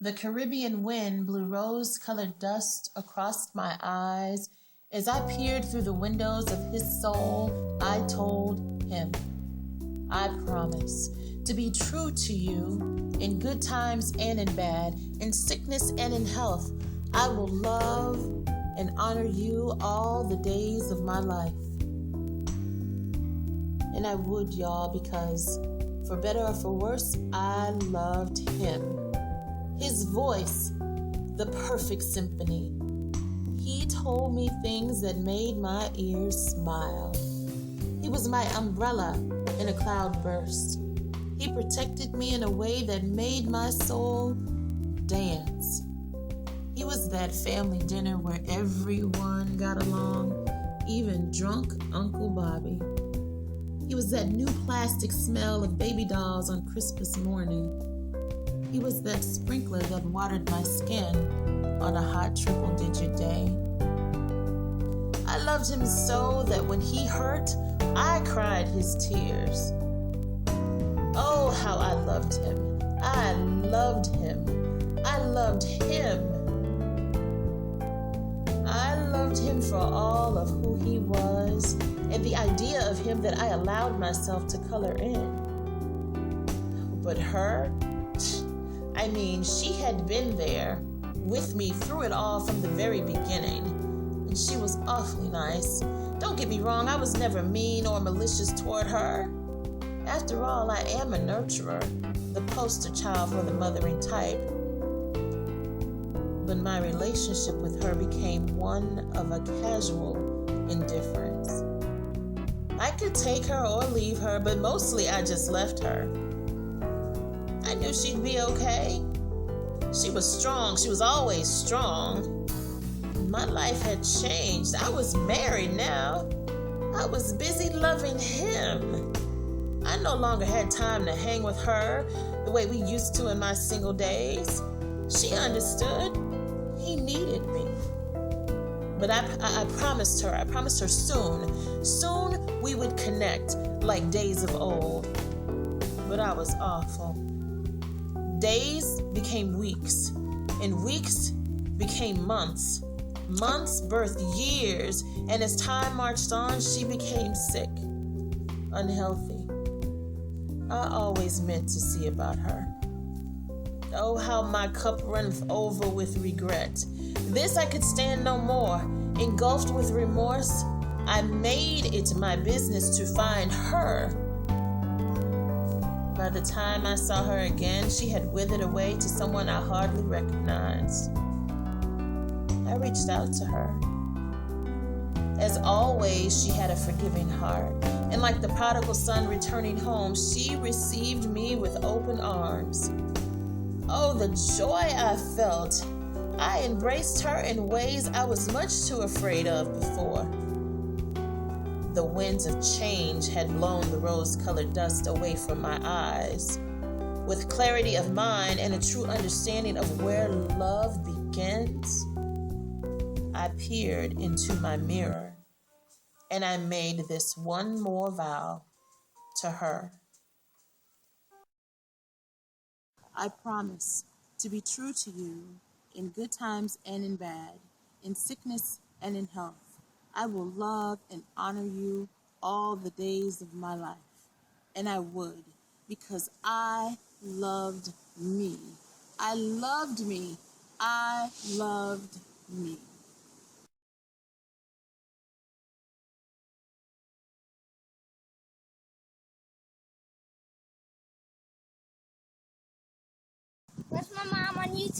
The Caribbean wind blew rose-colored dust across my eyes. As I peered through the windows of his soul, I told him, I promise to be true to you in good times and in bad, in sickness and in health. I will love and honor you all the days of my life. And I would, y'all, because for better or for worse, I loved him. His voice, the perfect symphony. He told me things that made my ears smile. He was my umbrella in a cloud burst. He protected me in a way that made my soul dance. He was that family dinner where everyone got along, even drunk Uncle Bobby. He was that new plastic smell of baby dolls on Christmas morning. He was that sprinkler that watered my skin on a hot triple-digit day. I loved him so that when he hurt, I cried his tears. Oh, how I loved him. I loved him. I loved him. I loved him for all of who he was and the idea of him that I allowed myself to color in. But her, she had been there with me through it all from the very beginning. And she was awfully nice. Don't get me wrong, I was never mean or malicious toward her. After all, I am a nurturer, the poster child for the mothering type. But my relationship with her became one of a casual indifference. I could take her or leave her, but mostly I just left her. I knew she'd be okay. She was strong. She was always strong. My life had changed. I was married now. I was busy loving him. I no longer had time to hang with her the way we used to in my single days. She understood. He needed me. But I promised her soon we would connect like days of old. But I was awful. Days became weeks, and weeks became months. Months birthed years, and as time marched on, she became sick, unhealthy. I always meant to see about her. Oh, how my cup runneth over with regret. This I could stand no more. Engulfed with remorse, I made it my business to find her. By the time I saw her again, she had withered away to someone I hardly recognized. I reached out to her. As always, she had a forgiving heart, and like the prodigal son returning home, she received me with open arms. Oh, the joy I felt! I embraced her in ways I was much too afraid of before. The winds of change had blown the rose-colored dust away from my eyes. With clarity of mind and a true understanding of where love begins, I peered into my mirror, and I made this one more vow to her. I promise to be true to you in good times and in bad, in sickness and in health. I will love and honor you all the days of my life. And I would, because I loved me. I loved me. I loved me. Where's my mom on YouTube?